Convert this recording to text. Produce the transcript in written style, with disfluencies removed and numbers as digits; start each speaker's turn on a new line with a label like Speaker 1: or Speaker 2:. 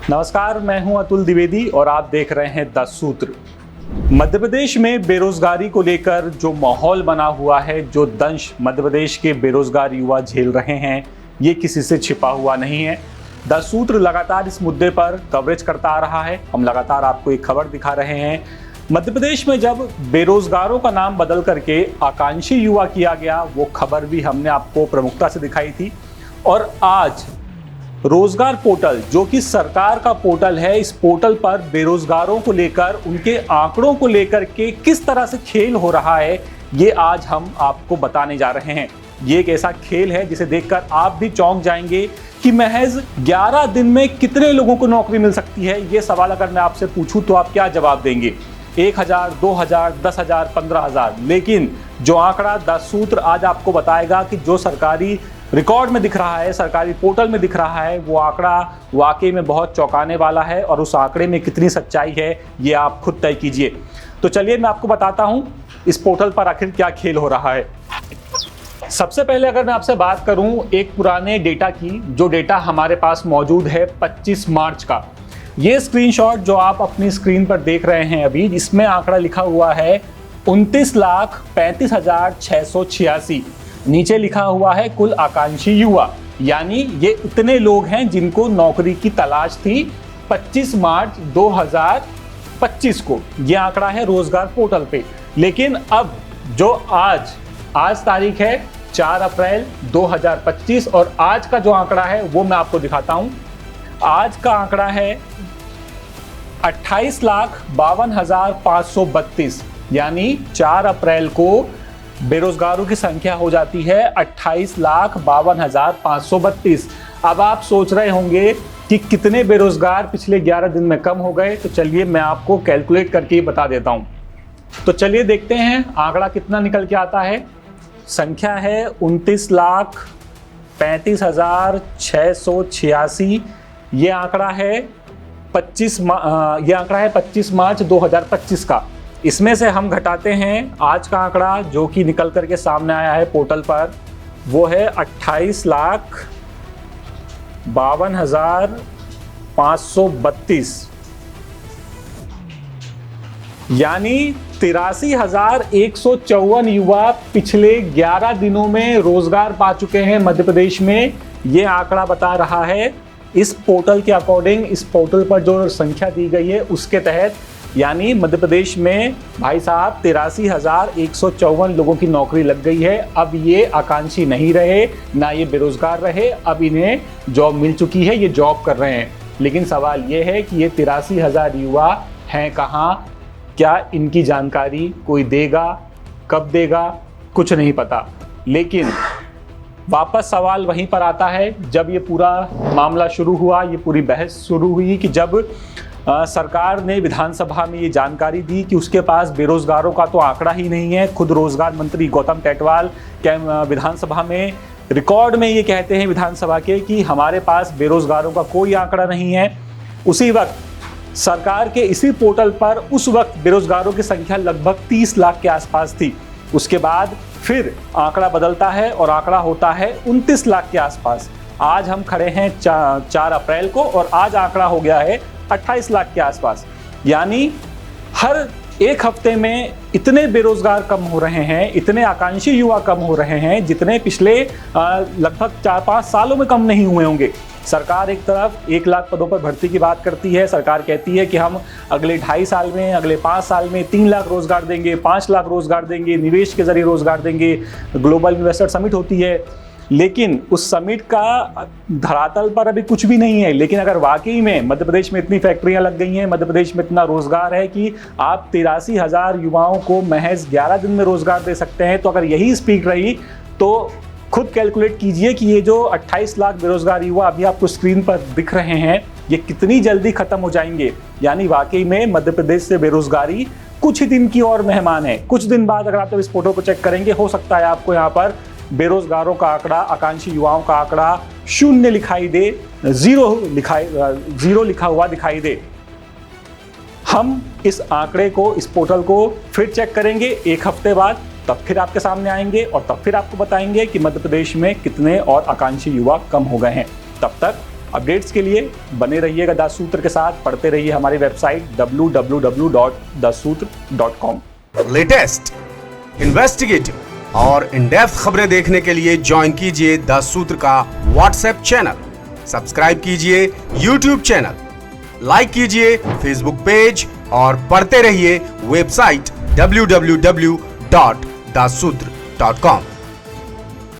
Speaker 1: नमस्कार, मैं हूं अतुल द्विवेदी और आप देख रहे हैं 10 सूत्र। मध्य प्रदेश में बेरोजगारी को लेकर जो माहौल बना हुआ है, जो दंश मध्य प्रदेश के बेरोजगार युवा झेल रहे हैं, ये किसी से छिपा हुआ नहीं है। 10 सूत्र लगातार इस मुद्दे पर कवरेज करता आ रहा है। हम लगातार आपको एक खबर दिखा रहे हैं। मध्य प्रदेश में जब बेरोजगारों का नाम बदल करके आकांक्षी युवा किया गया, वो खबर भी हमने आपको प्रमुखता से दिखाई थी। और आज रोजगार पोर्टल, जो कि सरकार का पोर्टल है, इस पोर्टल पर बेरोजगारों को लेकर, उनके आंकड़ों को लेकर के किस तरह से खेल हो रहा है, ये आज हम आपको बताने जा रहे हैं। ये एक ऐसा खेल है जिसे देखकर आप भी चौंक जाएंगे कि महज 11 दिन में कितने लोगों को नौकरी मिल सकती है। ये सवाल अगर मैं आपसे पूछूं तो आप क्या जवाब देंगे? 1000, 2000, 10,000, 15,000। लेकिन जो आंकड़ा 10 सूत्र आज आपको बताएगा कि जो सरकारी रिकॉर्ड में दिख रहा है, सरकारी पोर्टल में दिख रहा है, वो आंकड़ा वाकई में बहुत चौंकाने वाला है। और उस आंकड़े में कितनी सच्चाई है, ये आप खुद तय कीजिए। तो चलिए मैं आपको बताता हूं इस पोर्टल पर आखिर क्या खेल हो रहा है। सबसे पहले अगर मैं आपसे बात करूं एक पुराने डेटा की, जो डेटा हमारे पास मौजूद है 25 मार्च का। ये स्क्रीनशॉट जो आप अपनी स्क्रीन पर देख रहे हैं अभी, इसमें आंकड़ा लिखा हुआ है 29,35,686। नीचे लिखा हुआ है कुल आकांक्षी युवा, यानी ये इतने लोग हैं जिनको नौकरी की तलाश थी 25 मार्च 2025 को। ये आंकड़ा है रोजगार पोर्टल पे। लेकिन अब जो आज तारीख है 4 अप्रैल 2025 और आज का जो आंकड़ा है वो मैं आपको दिखाता हूं। आज का आंकड़ा है 28,52,532, यानी 4 अप्रैल को बेरोजगारों की संख्या हो जाती है 28,52,532। अब आप सोच रहे होंगे कि कितने बेरोजगार पिछले 11 दिन में कम हो गए। तो चलिए मैं आपको कैलकुलेट करके बता देता हूं। तो चलिए देखते हैं आंकड़ा कितना निकल के आता है। संख्या है 29,35,686। ये आंकड़ा है 25 मार्च 2025 का। इसमें से हम घटाते हैं आज का आंकड़ा जो कि निकल करके सामने आया है पोर्टल पर, वो है 28,52,532, यानी 83,154 युवा पिछले 11 दिनों में रोजगार पा चुके हैं मध्य प्रदेश में। ये आंकड़ा बता रहा है इस पोर्टल के अकॉर्डिंग, इस पोर्टल पर जो संख्या दी गई है उसके तहत, यानी मध्य प्रदेश में भाई साहब 83,154 लोगों की नौकरी लग गई है। अब ये आकांक्षी नहीं रहे, ना ये बेरोजगार रहे, अब इन्हें जॉब मिल चुकी है, ये जॉब कर रहे हैं। लेकिन सवाल ये है कि ये 83,000 युवा हैं कहाँ? क्या इनकी जानकारी कोई देगा? कब देगा? कुछ नहीं पता। लेकिन वापस सवाल वहीं पर आता है, जब ये पूरा मामला शुरू हुआ, ये पूरी बहस शुरू हुई कि जब सरकार ने विधानसभा में ये जानकारी दी कि उसके पास बेरोजगारों का तो आंकड़ा ही नहीं है। खुद रोजगार मंत्री गौतम टेटवाल विधानसभा में रिकॉर्ड में ये कहते हैं विधानसभा के कि हमारे पास बेरोजगारों का कोई आंकड़ा नहीं है। उसी वक्त सरकार के इसी पोर्टल पर उस वक्त बेरोजगारों की संख्या लगभग 30 लाख के आसपास थी। उसके बाद फिर आंकड़ा बदलता है और आंकड़ा होता है 29 लाख के आसपास। आज हम खड़े हैं 4 अप्रैल को और आज आंकड़ा हो गया है 28 लाख के आसपास। यानी हर एक हफ्ते में इतने बेरोजगार कम हो रहे हैं, इतने आकांक्षी युवा कम हो रहे हैं जितने पिछले लगभग 4-5 सालों में कम नहीं हुए होंगे। सरकार एक तरफ 1 लाख पदों पर भर्ती की बात करती है। सरकार कहती है कि हम अगले 2.5 साल में, अगले 5 साल में 3 लाख रोजगार देंगे, 5 लाख रोजगार देंगे, निवेश के जरिए रोजगार देंगे। ग्लोबल इन्वेस्टर समिट होती है, लेकिन उस समिट का धरातल पर अभी कुछ भी नहीं है। लेकिन अगर वाकई में मध्य प्रदेश में इतनी फैक्ट्रियां लग गई हैं, मध्य प्रदेश में इतना रोजगार है कि आप 83,000 युवाओं को महज 11 दिन में रोजगार दे सकते हैं, तो अगर यही स्पीड रही तो खुद कैलकुलेट कीजिए कि ये जो 28 लाख बेरोजगार युवा अभी आपको स्क्रीन पर दिख रहे हैं, ये कितनी जल्दी खत्म हो जाएंगे। यानी वाकई में मध्य प्रदेश से बेरोजगारी कुछ ही दिन की और मेहमान है। कुछ दिन बाद अगर आप जब इस फोटो को चेक करेंगे, हो सकता है आपको यहाँ पर बेरोजगारों का आंकड़ा, आकांक्षी युवाओं का आंकड़ा 0 लिखाई दे, 0 लिखा हुआ दिखाई दे। हम इस आंकड़े को, इस पोर्टल को फिर चेक करेंगे 1 हफ्ते बाद, तब फिर आपके सामने आएंगे और तब फिर आपको बताएंगे कि मध्य प्रदेश में कितने और आकांक्षी युवा कम हो गए हैं। तब तक अपडेट्स के लिए बने रहिएगा द सूत्र के साथ, पढ़ते रहिए हमारी वेबसाइट www.daसूत्र.com।
Speaker 2: लेटेस्ट, इन्वेस्टिगेटिव और इन डेप्थ खबरें देखने के लिए ज्वाइन कीजिए द सूत्र का व्हाट्सएप चैनल, सब्सक्राइब कीजिए यूट्यूब चैनल, लाइक कीजिए फेसबुक पेज और पढ़ते रहिए वेबसाइट www.daसूत्र.com।